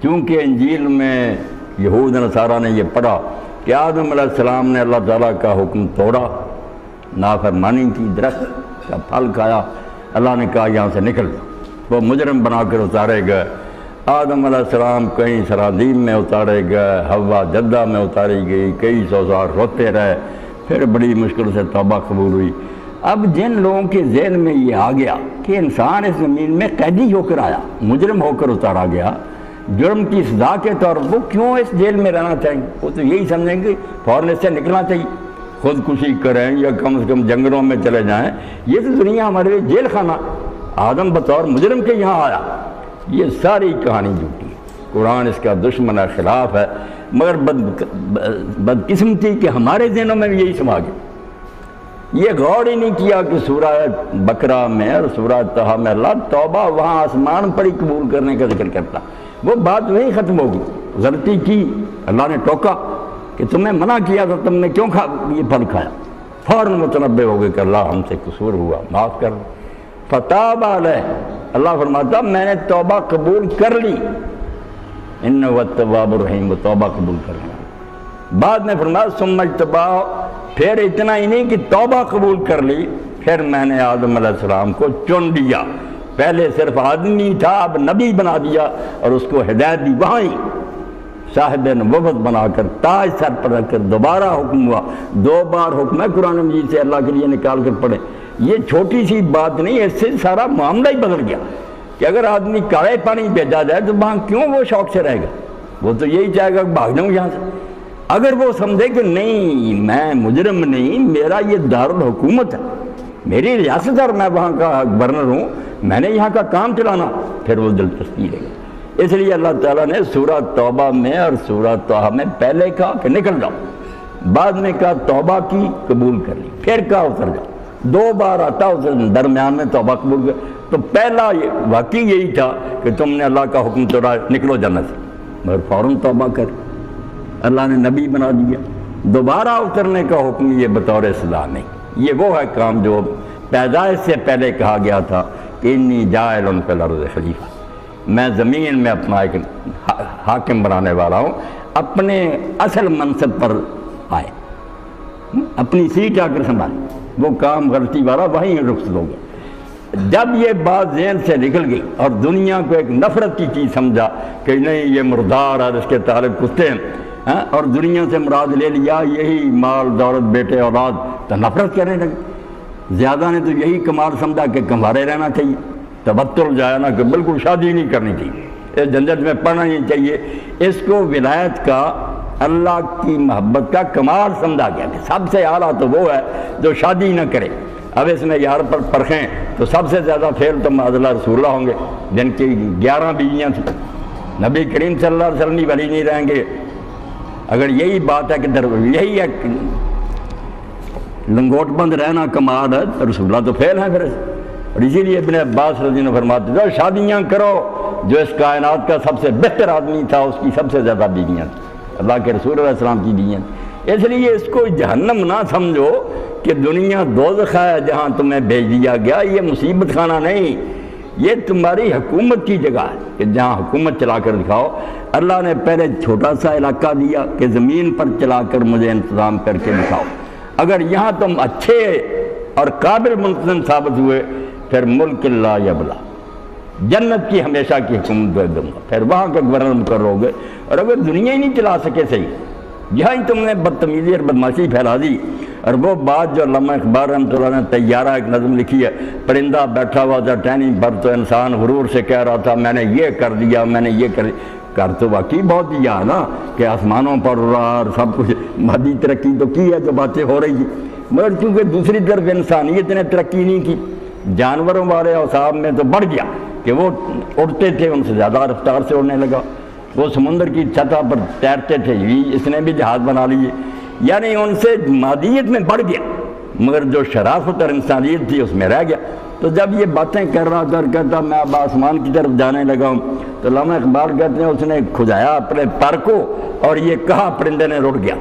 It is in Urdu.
چونکہ انجیل میں یہود نصارہ نے یہ پڑھا کہ آدم علیہ السلام نے اللہ تعالیٰ کا حکم توڑا، نافرمانی کی، درخت کا پھل کھایا، اللہ نے کہا یہاں سے نکل جاؤ، وہ مجرم بنا کر اتارے گئے۔ آدم علیہ السلام کہیں سرادیم میں اتارے گئے، حوا جدہ میں اتاری گئی، کئی سو سال روتے رہے، پھر بڑی مشکل سے توبہ قبول ہوئی۔ اب جن لوگوں کے ذہن میں یہ آ گیا کہ انسان اس زمین میں قیدی ہو کر آیا، مجرم ہو کر اتارا گیا، جرم کی سزا کے طور پر وہ کیوں اس جیل میں رہنا چاہیں گے؟ وہ تو یہی سمجھیں گے فوراً اس سے نکلنا چاہیے، خودکشی کریں یا کم سے کم جنگلوں میں چلے جائیں۔ یہ تو دنیا ہمارے لیے جیل خانہ، آدم بطور مجرم کے یہاں آیا، یہ ساری کہانی جھوٹی ہے۔ قرآن اس کا دشمن ہے، خلاف ہے، مگر بدقسمتی کہ ہمارے ذہنوں میں بھی یہی سما گیا۔ یہ غور ہی نہیں کیا کہ سورہ بقرہ میں اور سورہ طہ میں اللہ توبہ وہاں آسمان پر ہی قبول کرنے کا ذکر کرتا، وہ بات وہیں ختم ہوگی۔ غلطی کی، اللہ نے ٹوکا کہ تمہیں منع کیا تھا، تم نے کیوں یہ پھل کھایا، فوراً متنبہ ہو گئے کہ اللہ ہم سے قصور ہوا، معاف کر۔ فتاب علیہ، اللہ فرماتا میں نے توبہ قبول کر لی، انہ هو التواب الرحیم، وہ توبہ قبول کر لیا۔ بعد میں فرمایا ثم اجتباہ، پھر اتنا ہی نہیں کہ توبہ قبول کر لی، پھر میں نے آدم علیہ السلام کو چن لیا۔ پہلے صرف آدمی تھا، اب نبی بنا دیا اور اس کو ہدایت دی، وہاں ہی صاحب نبوت بنا کر تاج سر پر رکھ کر دوبارہ حکم ہوا۔ 2 بار حکم ہے قرآن مجید سے، اللہ کے لیے نکال کر پڑھیں۔ یہ چھوٹی سی بات نہیں، اس سے سارا معاملہ ہی بدل گیا کہ اگر آدمی کالے پانی بھیجا جائے تو وہاں کیوں وہ شوق سے رہے گا؟ وہ تو یہی چاہے گا کہ بھاگ جاؤں یہاں سے۔ اگر وہ سمجھے کہ نہیں میں مجرم نہیں، میرا یہ دارالحکومت ہے، میری ریاست اور میں وہاں کا گورنر ہوں، میں نے یہاں کا کام چلانا، پھر وہ دلچسپی رہے گا۔ اس لیے اللہ تعالیٰ نے سورہ توبہ میں اور سورہ طہ میں پہلے کہا کہ نکل جاؤ، بعد میں کہا توبہ کی قبول کر لی، پھر کہا اتر جاؤ۔ 2 بار آتا اس درمیان میں توبہ قبول کر۔ تو پہلا واقعی یہی تھا کہ تم نے اللہ کا حکم توڑا، نکلو جنت سے، مگر فوراً توبہ کر، اللہ نے نبی بنا دیا۔ دوبارہ اترنے کا حکم یہ بطور سزا نہیں، یہ وہ ہے کام جو پیدائش سے پہلے کہا گیا تھا کہ انی جاعل فی الارض خلیفہ، میں زمین میں اپنا ایک حاکم بنانے والا ہوں۔ اپنے اصل منصب پر آئے، اپنی سیٹ آ کر سنبھالے، وہ کام غلطی والا وہیں رخصت ہو گیا۔ جب یہ بات ذہن سے نکل گئی اور دنیا کو ایک نفرت کی چیز سمجھا کہ نہیں یہ مردار اور اس کے تعلق کتے ہیں، اور دنیا سے مراد لے لیا یہی مال دولت بیٹے اولاد، تو نفرت کرنے لگے۔ زیادہ نے تو یہی کمال سمجھا کہ کمارے رہنا چاہیے، تبتل جائے نا کہ بالکل شادی نہیں کرنی چاہیے، اس جھنجھٹ میں پڑنا نہیں چاہیے۔ اس کو ولایت کا، اللہ کی محبت کا کمال سمجھا گیا کہ سب سے اعلیٰ تو وہ ہے جو شادی نہ کرے۔ اب اس میں یار پر پرکھیں تو سب سے زیادہ فیل تو معاذ رسول اللہ ہوں گے جن کی 11 بیویاں تھیں۔ نبی کریم صلی اللہ علیہ وسلم بھی ولی نہیں رہیں گے۔ اگر یہی بات ہے کہ یہی ہے لنگوٹ بند رہنا کمال ہے، رسول اللہ تو فیل ہیں پھر۔ اور اسی لیے ابن عباس رضی اللہ عنہ فرماتے تھے شادیاں کرو، جو اس کائنات کا سب سے بہتر آدمی تھا اس کی سب سے زیادہ بیویاں تھیں، اللہ کے رسول علیہ السلام کی بیویاں۔ اس لیے اس کو جہنم نہ سمجھو کہ دنیا دوزخ ہے جہاں تمہیں بھیج دیا گیا، یہ مصیبت خانہ نہیں، یہ تمہاری حکومت کی جگہ ہے کہ جہاں حکومت چلا کر دکھاؤ۔ اللہ نے پہلے چھوٹا سا علاقہ دیا کہ زمین پر چلا کر مجھے انتظام کر کے دکھاؤ، اگر یہاں تم اچھے اور قابل منتظم ثابت ہوئے پھر ملک لا یبلا، جنت کی ہمیشہ کی حکومت دے دوں گا، پھر وہاں کا گورنر مقرر ہو گئے۔ اور اگر دنیا ہی نہیں چلا سکے صحیح، یہاں ہی تم نے بدتمیزی اور بدماشی پھیلا دی۔ اور وہ بات جو علامہ اقبال رحمۃ اللہ نے طیارہ ایک نظم لکھی ہے، پرندہ بیٹھا ہوا تھا ٹہنی پر تو انسان غرور سے کہہ رہا تھا میں نے یہ کر دیا، میں نے یہ کر تو واقعی بہت دیا ہے نا کہ آسمانوں پر اور سب کچھ مادی ترقی تو کی ہے جو باتیں ہو رہی تھی، مگر چونکہ دوسری طرف انسانیت نے ترقی نہیں کی، جانوروں والے اوصاف میں تو بڑھ گیا کہ وہ اڑتے تھے، ان سے زیادہ رفتار سے اڑنے لگا، وہ سمندر کی سطح پر تیرتے تھے، اس نے بھی جہاز بنا لیے، یعنی ان سے مادیت میں بڑھ گیا مگر جو شرافت اور انسانیت تھی اس میں رہ گیا۔ تو جب یہ باتیں کر رہا تھا اور کہتا میں اب آسمان کی طرف جانے لگا ہوں، تو علامہ اقبال کہتے ہیں اس نے کھجایا اپنے پر کو اور یہ کہا پرندے نے رڑ گیا۔